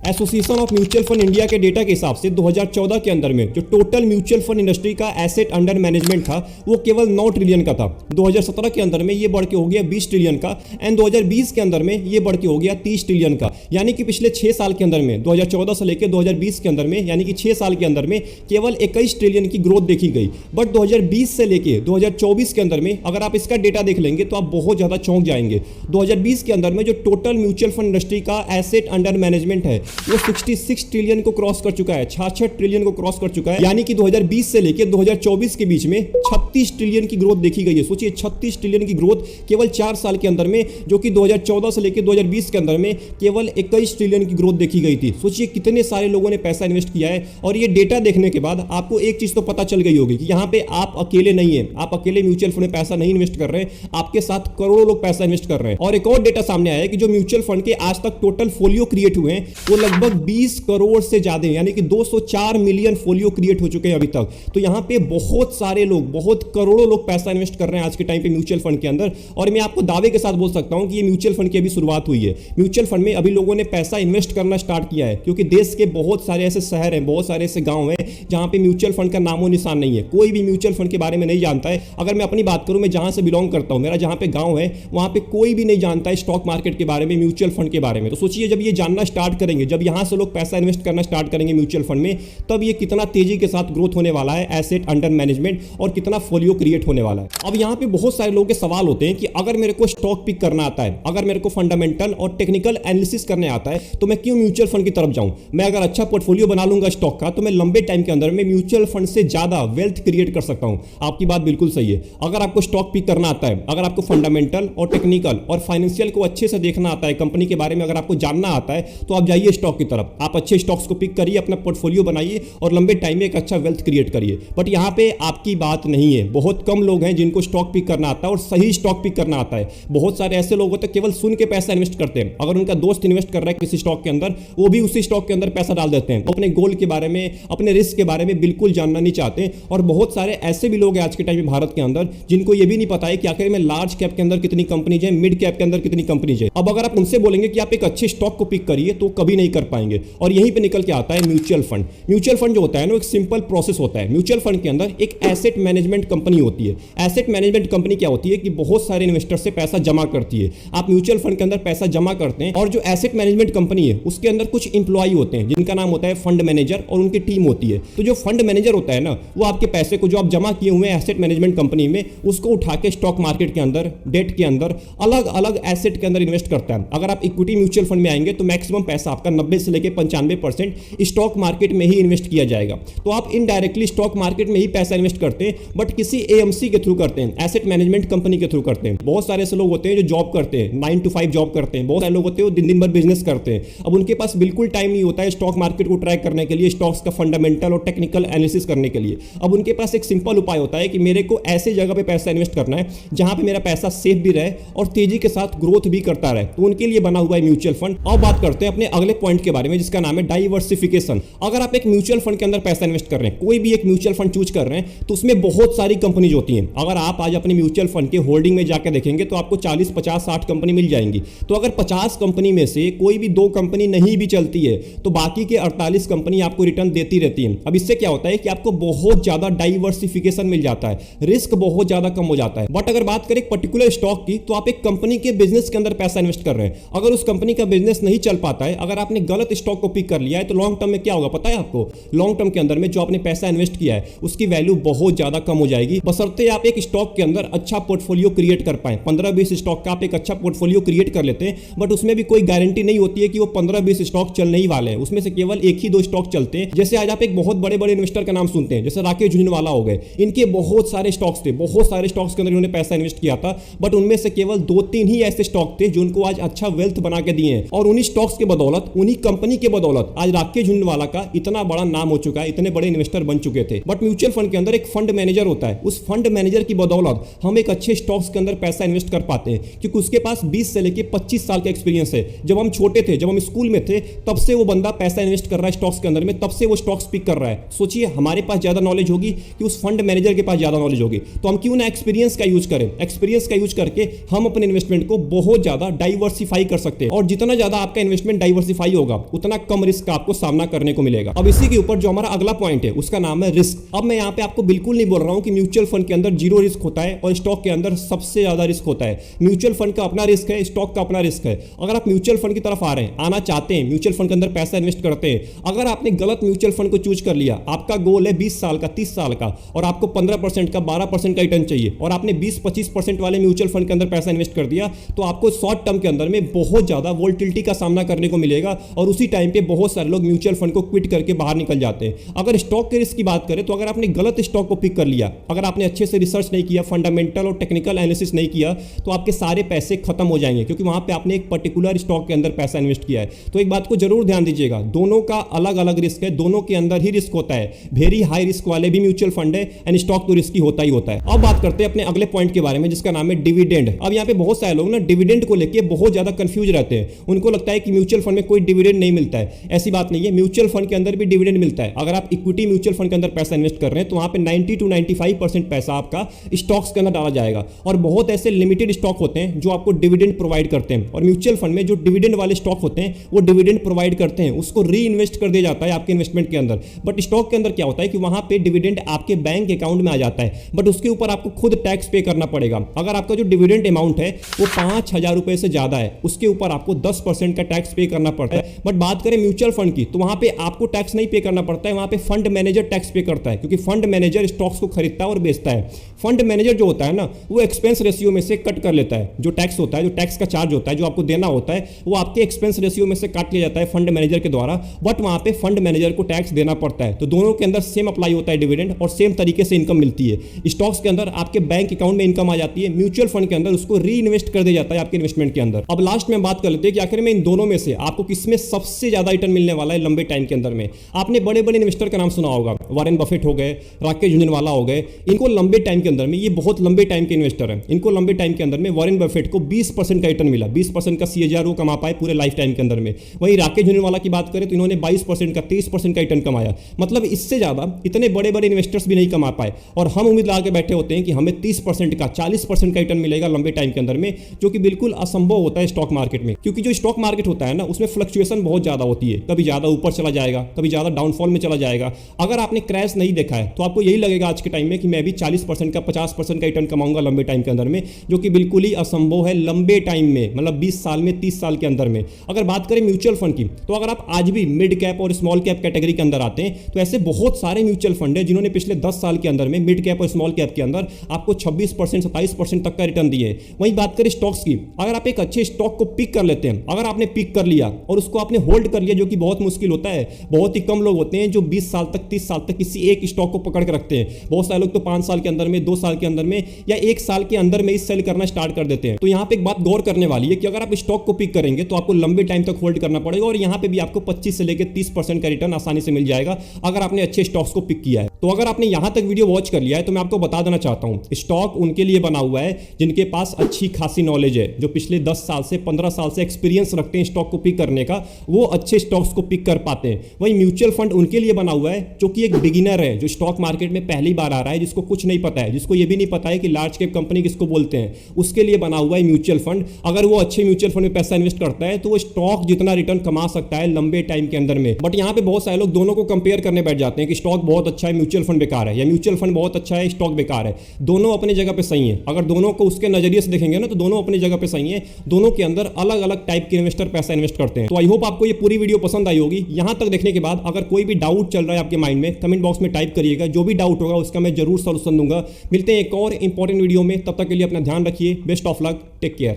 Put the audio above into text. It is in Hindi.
Association of mutual fund India के डेटा के हिसाब से 2014 के अंदर में जो टोटल म्यूचुअल फंड इंडस्ट्री का एसेट अंडर मैनेजमेंट था वो केवल 9 ट्रिलियन का था। 2017 के अंदर में ये बढ़ के हो गया 20 ट्रिलियन का एंड 2020 के अंदर में ये बढ़ के हो गया 30 ट्रिलियन का। यानी कि पिछले 6 साल के अंदर में 2014 से लेकर 2020 के अंदर में यानी कि 6 साल के अंदर में केवल 21 ट्रिलियन की ग्रोथ देखी गई। बट 2020 से लेकर 2024 के अंदर में अगर आप इसका डेटा देख लेंगे तो आप बहुत ज्यादा चौंक जाएंगे। 2020 के अंदर में जो टोटल म्यूचुअल फंड इंडस्ट्री का एसेट अंडर मैनेजमेंट है वो 66 ट्रिलियन को क्रॉस कर चुका है, 66 ट्रिलियन को क्रॉस कर चुका है। यानी कि 2020 से लेकर 2024 के बीच में 36 ट्रिलियन की ग्रोथ देखी गई है। सोचिए 36 ट्रिलियन की ग्रोथ केवल 4 साल के अंदर में, जो कि 2014 से लेकर 2020 के अंदर में केवल 21 ट्रिलियन की ग्रोथ देखी गई थी। सोचिए कितने सारे लोगों ने पैसा इन्वेस्ट किया है। और ये डेटा देखने के बाद आपको एक चीज तो पता चल गई होगी कि यहाँ पे आप अकेले नहीं है, आप अकेले म्यूचुअल फंड में पैसा नहीं इन्वेस्ट कर रहे, आपके साथ करोड़ों लोग पैसा इन्वेस्ट कर रहे हैं। और एक और डेटा सामने आया है कि जो म्यूचुअल फंड के आज तक टोटल फोलियो क्रिएट हुए हैं वो लगभग 20 करोड़ से ज्यादा, यानी कि 204 मिलियन फोलियो क्रिएट हो चुके हैं अभी तक। तो यहां पे बहुत सारे लोग, बहुत करोड़ों लोग पैसा इन्वेस्ट कर रहे हैं आज के टाइम पे म्यूचुअल फंड के अंदर। और मैं आपको दावे के साथ बोल सकता हूं कि ये म्यूचुअल फंड की अभी शुरुआत हुई है। म्यूचुअल फंड में अभी लोगों ने पैसा इन्वेस्ट करना स्टार्ट किया है, क्योंकि देश के बहुत सारे ऐसे शहर हैं, बहुत सारे ऐसे गांव हैं जहां पे म्यूचुअल फंड का नामो निशान नहीं है। कोई भी म्यूचुअल फंड के बारे में नहीं जानता है। अगर मैं अपनी बात करूं, मैं जहां से बिलोंग करता हूं, मेरा जहां पे गांव है वहां पे कोई भी नहीं जानता है स्टॉक मार्केट के बारे में, म्यूचुअल फंड के बारे में। तो सोचिए जब ये जानना स्टार्ट करेंगे, जब यहां से लोग पैसा इन्वेस्ट करना स्टार्ट करेंगे म्यूचुअल फंड में, तब ये कितना तेजी के साथ ग्रोथ होने वाला है एसेट अंडर मैनेजमेंट और कितना फोलियो क्रिएट होने वाला है। अब यहां पे बहुत सारे लोगों के सवाल होते हैं कि अगर मेरे को स्टॉक पिक करना आता है, अगर मेरे को फंडामेंटल और टेक्निकल एनालिसिस करने आता है, तो मैं क्यों म्यूचुअल फंड की तरफ जाऊं? मैं अगर अच्छा पोर्टफोलियो बना लूंगा स्टॉक का, तो मैं लंबे टाइम के अंदर में म्यूचुअल फंड से ज्यादा वेल्थ क्रिएट कर सकता हूं। आपकी बात बिल्कुल सही है। अगर आपको स्टॉक पिक करना आता है, अगर आपको फंडामेंटल और टेक्निकल और फाइनेंशियल को अच्छे से देखना आता है, कंपनी के बारे में अगर आपको जानना आता है, तो आप जाइए स्टॉक की तरफ, आप अच्छे स्टॉक्स को पिक करिए, अपना पोर्टफोलियो बनाइए और लंबे टाइम में एक अच्छा वेल्थ क्रिएट करिए। बट यहां पे आपकी बात नहीं है। बहुत कम लोग हैं जिनको स्टॉक पिक करना आता है और सही स्टॉक पिक करना आता है। बहुत सारे ऐसे लोग होते हैं केवल सुन के पैसा इन्वेस्ट करते हैं। अगर उनका दोस्त इन्वेस्ट कर रहा है किसी स्टॉक के अंदर, वो भी उसी स्टॉक के अंदर पैसा डाल देते हैं। अपने गोल के बारे में, अपने रिस्क के बारे में बिल्कुल जानना नहीं चाहते। और बहुत सारे ऐसे भी लोग हैं आज के टाइम में भारत के अंदर जिनको ये भी नहीं पता है कि आखिर में लार्ज कैप के अंदर कितनी कंपनीज है, मिड कैप के अंदर कितनी कंपनीज है। अब अगर आप उनसे बोलेंगे कि आप एक अच्छे स्टॉक को पिक करिए, तो कभी नहीं कर पाएंगे। और यहीं पे निकल के आता है म्यूचुअल फंड। म्यूचुअल फंड जो होता है ना, एक सिंपल प्रोसेस होता है। म्यूचुअल फंड के अंदर एक एसेट मैनेजमेंट कंपनी होती है। एसेट मैनेजमेंट कंपनी क्या होती है कि बहुत सारे इन्वेस्टर से पैसा जमा करती है। आप म्यूचुअल फंड के अंदर पैसा जमा करते हैं और जो एसेट मैनेजमेंट कंपनी है उसके अंदर कुछ इंप्लॉई होते हैं जिनका नाम होता है फंड मैनेजर, और उनकी टीम होती है। तो जो फंड मैनेजर होता है ना, वो आपके पैसे को जो आप जमा किए हुए हैं एसेट मैनेजमेंट कंपनी में, उसको उठा के स्टॉक मार्केट के अंदर, डेट के अंदर, अलग अलग एसेट के अंदर इन्वेस्ट करता है। अगर आप इक्विटी म्यूचुअल फंड में आएंगे तो मैक्सिमम पैसा आपका 90 से लेकर 95% स्टॉक मार्केट में ही इन्वेस्ट किया जाएगा। तो आप इनडायरेक्टली स्टॉक मार्केट में ही पैसा इन्वेस्ट करते हैं, बट किसी एएमसी के थ्रू करते हैं, एसेट मैनेजमेंट कंपनी के थ्रू करते हैं। बहुत सारे ऐसे लोग होते हैं जो जॉब करते हैं, 9 to 5 जॉब करते हैं। बहुत सारे लोग होते हैं दिन दिन भर बिजनेस करते हैं। अब उनके पास बिल्कुल टाइम नहीं होता है स्टॉक मार्केट को ट्रैक करने के लिए, स्टॉक्स का फंडामेंटल और टेक्निकल एनालिसिस करने के लिए। अब उनके पास एक सिंपल उपाय होता है कि मेरे को ऐसे जगह पे पैसा इन्वेस्ट करना है जहां पे मेरा पैसा सेफ भी रहे और तेजी के साथ ग्रोथ भी करता रहे। तो उनके लिए बना हुआ है म्यूचुअल फंड। अब बात करते हैं अपने अगले पॉइंट के बारे में, जिसका नाम है डाइवर्सिफिकेशन। अगर आप एक म्यूचुअल फंड के अंदर पैसा इन्वेस्ट कर रहे हैं, कोई भी एक म्यूचुअल फंड चूज कर रहे हैं, तो उसमें बहुत सारी कंपनीज होती हैं। अगर आप आज अपने म्यूचुअल फंड के होल्डिंग में जाकर देखेंगे तो आपको 40, 50, 60 कंपनी मिल जाएंगी। तो अगर 50 कंपनी में से कोई भी 2 कंपनी नहीं भी चलती है, तो बाकी के 48 कंपनी आपको रिटर्न देती रहती है। अब इससे क्या होता है कि आपको बहुत ज्यादा डाइवर्सिफिकेशन मिल जाता है, रिस्क बहुत ज्यादा कम हो जाता है। बट अगर बात करें पर्टिकुलर स्टॉक की, तो आप एक कंपनी के बिजनेस के अंदर पैसा इन्वेस्ट कर रहे हैं। अगर उस कंपनी का बिजनेस नहीं चल पाता है, अगर आपने गलत स्टॉक को पिक कर लिया है, तो लॉन्ग टर्म में क्या होगा पता है आपको? लॉन्ग टर्म के अंदर में जो आपने पैसा इन्वेस्ट किया है उसकी वैल्यू बहुत ज्यादा कम हो जाएगी, बशर्ते आप एक स्टॉक के अंदर अच्छा पोर्टफोलियो क्रिएट कर पाए। 15-20 स्टॉक का आप एक अच्छा पोर्टफोलियो क्रिएट कर लेते हैं, बट उसमें भी कोई गारंटी नहीं होती है कि वो 15-20 स्टॉक चलने ही वाले हैं। उसमें से केवल 1 ही 2 स्टॉक चलते हैं। जैसे आज आप एक बहुत बड़े बड़े इन्वेस्टर का नाम सुनते हैं, जैसे राकेश झुनझुनवाला हो गए। इनके बहुत सारे स्टॉक्स थे, बहुत सारे स्टॉक्स के अंदर इन्होंने पैसा इन्वेस्ट किया था, बट उनमें से केवल 2-3 ही ऐसे स्टॉक थे जो उनको आज अच्छा वेल्थ बना के दिए हैं। और उन्हीं स्टॉक्स के बदौलत, उन्हीं कंपनी के बदौलत आज राकेश झुनझुनवाला का इतना बड़ा नाम हो चुका है, इतने बड़े इन्वेस्टर बन चुके थे। बट म्यूचुअल फंड के अंदर एक फंड मैनेजर होता है, उस फंड मैनेजर की बदौलत हम एक अच्छे स्टॉक्स के अंदर पैसा इन्वेस्ट कर पाते हैं, क्योंकि उसके पास 20 से लेकर 25 साल का एक्सपीरियंस है। जब हम छोटे थे, जब हम स्कूल में थे, तब से वो बंदा पैसा इन्वेस्ट कर रहा है स्टॉक्स के अंदर में, तब से वो स्टॉक्स पिक कर रहा है। सोचिए हमारे पास ज्यादा नॉलेज होगी कि उस फंड मैनेजर के पास ज्यादा नॉलेज होगी, तो हम क्यों ना एक्सपीरियंस का यूज करें। एक्सपीरियंस का यूज करके हम अपने इन्वेस्टमेंट को बहुत ज्यादा डाइवर्सिफाई कर सकते हैं। और जितना ज्यादा आपका इन्वेस्टमेंट डाइवर्सिफाई होगा उतना कम रिस्क का आपको सामना करने को मिलेगा। अब इसी के ऊपर जो हमारा अगला पॉइंट है उसका नाम है रिस्क। अब मैं यहाँ पे आपको बिल्कुल नहीं बोल रहा हूँ कि म्यूचुअल फंड के अंदर जीरो रिस्क होता है और स्टॉक के अंदर सबसे ज्यादा रिस्क होता है। म्यूचुअल फंड का अपना रिस्क है, स्टॉक का अपना रिस्क है। अगर आप म्यूचुअल फंड की तरफ आ रहे हैं, आना चाहते हैं, म्यूचुअल फंड के अंदर पैसा इन्वेस्ट करते हैं, अगर आपने गलत म्यूचुअल फंड को चूज कर लिया, आपका गोल है 20 साल का, 30 साल का, और आपको 15% का, 12% का रिटर्न चाहिए, और आपने 20-25% वाले म्यूचुअल फंड के अंदर पैसा इन्वेस्ट कर दिया, तो आपको शॉर्ट टर्म के अंदर में बहुत ज्यादा वोलेटिलिटी का सामना करने को मिलेगा और उसी टाइम पे बहुत सारे लोग म्यूचुअल फंड को क्विट करके बाहर निकल जाते हैं। अगर स्टॉक के रिस्क की बात करें तो अगर आपने गलत स्टॉक को पिक कर लिया, अगर आपने अच्छे से रिसर्च नहीं किया, फंडामेंटल और टेक्निकल एनालिसिस नहीं किया, तो आपके सारे पैसे खत्म हो जाएंगे, क्योंकि वहां पे आपने एक पर्टिकुलर स्टॉक के अंदर पैसा इन्वेस्ट किया है। तो एक बात को जरूर ध्यान दीजिएगा, दोनों का अलग अलग रिस्क है, दोनों के अंदर ही रिस्क होता है। वेरी हाई रिस्क वाले भी म्यूचुअल फंड है एंड स्टॉक तो रिस्की होता ही होता है। अब बात करते हैं अपने अगले पॉइंट के बारे में जिसका नाम है डिविडेंड। अब यहाँ पे बहुत सारे लोग ना डिविडेंड को लेके बहुत ज्यादा कंफ्यूज रहते हैं। उनको लगता है कि म्यूचुअल फंड में कोई डिविडेंड नहीं मिलता है। ऐसी बात नहीं है, म्यूचुअल फंड के अंदर भी डिविडेंड मिलता है। अगर आप इक्विटी म्यूचुअल फंड के अंदर पैसा इन्वेस्ट कर रहे हैं तो वहां पे 90 to 95% पैसा आपका स्टॉक्स के अंदर डाला जाएगा, और बहुत ऐसे लिमिटेड स्टॉक होते हैं जो आपको डिविडेंड प्रोवाइड करते हैं। और म्यूचुअल फंड में जो डिविडेंड वाले स्टॉक होते हैं वो डिविडेंड प्रोवाइड करते हैं, उसको री इन्वेस्ट कर दिया जाता है आपके इन्वेस्टमेंट के अंदर। बट स्टॉक के अंदर क्या होता है कि वहां पे डिविडेंड आपके बैंक अकाउंट में आ जाता है, बट उसके ऊपर आपको खुद टैक्स पे करना पड़ेगा। अगर आपका जो डिविडेंड अमाउंट है वो 5,000 रुपए से ज्यादा है, उसके ऊपर आपको 10% का टैक्स पे करना पड़ता है। बट बात करें म्यूचुअल फंड की तो वहां पे आपको टैक्स नहीं पे करना पड़ता है, वहां पे फंड मैनेजर टैक्स पे करता है, क्योंकि फंड मैनेजर स्टॉक्स को खरीदता है और बेचता है। फंड मैनेजर जो होता है ना वो एक्सपेंस रेशियो में से कट कर लेता है, जो टैक्स होता है, जो टैक्स का चार्ज होता है, जो आपको देना होता है, वो आपके एक्सपेंस रेशियो में से काट लिया जाता है फंड मैनेजर के द्वारा। बट वहां पे फंड मैनेजर को टैक्स देना पड़ता है। तो दोनों के अंदर सेम अप्लाई होता है डिविडेंड, और सेम तरीके से इनकम मिलती है। स्टॉक्स के अंदर आपके बैंक अकाउंट में इनकम आ जाती है, म्यूचुअल फंड के अंदर उसको री इन्वेस्ट कर दिया जाता है आपके इन्वेस्टमेंट के अंदर। अब लास्ट में बात कर लेते हैं कि आखिर में इन दोनों में से आपको किसमें सबसे ज्यादा रिटर्न मिलने वाला है लंबे टाइम के अंदर में। आपने बड़े बड़े इन्वेस्टर का नाम सुना होगा, वॉरेन बफेट हो गए, राकेश झुंझुनवाला हो गए। इनको लंबे टाइम के अंदर में, ये बहुत लंबे टाइम के इन्वेस्टर हैं, इनको लंबे टाइम के अंदर में वॉरेन बफेट को 20% का रिटर्न मिला, 20% का CAGR वो कमा पाए पूरे लाइफ टाइम के अंदर में। वहीं राकेश झुंझुनवाला की बात करें तो इन्होंने 22% का, 23% का रिटर्न कमाया। मतलब इससे ज्यादा इतने बड़े बड़े इन्वेस्टर्स भी नहीं कमा पाए, और हम उम्मीद लगा के बैठे होते हैं कि हमें 30% का, 40% का रिटर्न मिलेगा लंबे टाइम के अंदर में, जो कि बिल्कुल असंभव होता है स्टॉक मार्केट में। क्योंकि जो स्टॉक मार्केट होता है ना उसमें फ्लक्चुएशन बहुत ज्यादा होती है, कभी ज्यादा ऊपर चला जाएगा, कभी ज्यादा डाउनफॉल में चला जाएगा। अगर आपने क्रैश नहीं देखा है तो आपको यही लगेगा आज के टाइम में कि मैं भी 40% का, 50% का रिटर्न कमाऊंगा लंबे टाइम के अंदर में, जो कि बिल्कुल ही असंभव है लंबे टाइम में, मतलब 20 साल में, 30 साल के अंदर में। अगर बात करें म्यूचुअल फंड की तो अगर आप आज भी मिड कैप और स्मॉल कैप कैटेगरी के अंदर आते हैं तो ऐसे बहुत सारे म्यूचुअल फंड है जिन्होंने पिछले 10 साल के अंदर में मिड कैप और स्मॉल कैप के अंदर आपको 26%, 27% तक का रिटर्न दिए। वहीं बात करें स्टॉक्स की, अगर आप एक अच्छे स्टॉक को पिक कर लेते हैं, अगर आपने पिक कर लिया और उसको आपने होल्ड कर लिया, जो कि बहुत मुश्किल होता है, बहुत ही कम लोग होते हैं जो 20 साल तक, 30 साल तक किसी एक स्टॉक को पकड़ के रखते हैं। बहुत सारे लोग तो 5 साल के अंदर में, 2 साल के अंदर में, या 1 साल के अंदर में ही सेल करना स्टार्ट कर देते हैं। तो यहां पे एक बात गौर करने वाली है कि अगर आप स्टॉक को पिक करेंगे तो आपको लंबे टाइम तक होल्ड करना पड़ेगा, और यहां पे भी आपको 25 से लेकर 30% का रिटर्न आसानी से मिल जाएगा अगर आपने अच्छे स्टॉक्स को पिक किया है। तो अगर आपने यहां तक वीडियो वॉच कर लिया है तो मैं आपको बता देना चाहता हूं, स्टॉक उनके लिए बना हुआ है जिनके पास अच्छी खासी नॉलेज है, जो पिछले 10 साल से, 15 साल से एक्सपीरियंस रखते हैं स्टॉक को पिक करने का, वो अच्छे स्टॉक्स को पिक कर पाते हैं। वहीं म्यूचुअल फंड उनके लिए बना हुआ है जो कि एक बिगिनर है, जो स्टॉक मार्केट में पहली बार आ रहा है, जिसको कुछ नहीं पता है, जिसको ये भी नहीं पता है कि लार्ज कैप कंपनी किसको बोलते हैं, उसके लिए बना हुआ है म्यूचुअल फंड। अगर वो अच्छे म्यूचुअल फंड में पैसा इन्वेस्ट करता है तो वो स्टॉक जितना रिटर्न कमा सकता है लंबे टाइम के अंदर में। बट यहां पे बहुत सारे लोग दोनों को कंपेयर करने बैठ जाते हैं कि स्टॉक बहुत अच्छा है, म्यूचुअल फंड बेकार है, या म्यूचुअल फंड बहुत अच्छा है, स्टॉक बेकार है। दोनों अपनी जगह पे सही है। अगर दोनों को उसके नजरिए से देखेंगे ना तो दोनों अपनी जगह पे सही है। दोनों के अंदर अलग अलग टाइप के इन्वेस्टर पैसा इन्वेस्ट करते हैं। तो आई होप आपको ये पूरी वीडियो पसंद आई होगी। यहां तक देखने के बाद अगर कोई भी डाउट चल रहा है आपके माइंड में, कमेंट बॉक्स में टाइप करिएगा, जो भी डाउट होगा उसका मैं जरूर सॉल्यूशन दूंगा। मिलते हैं एक और इंपॉर्टेंट वीडियो में, तब तक के लिए अपना ध्यान रखिए। Best of luck, take care.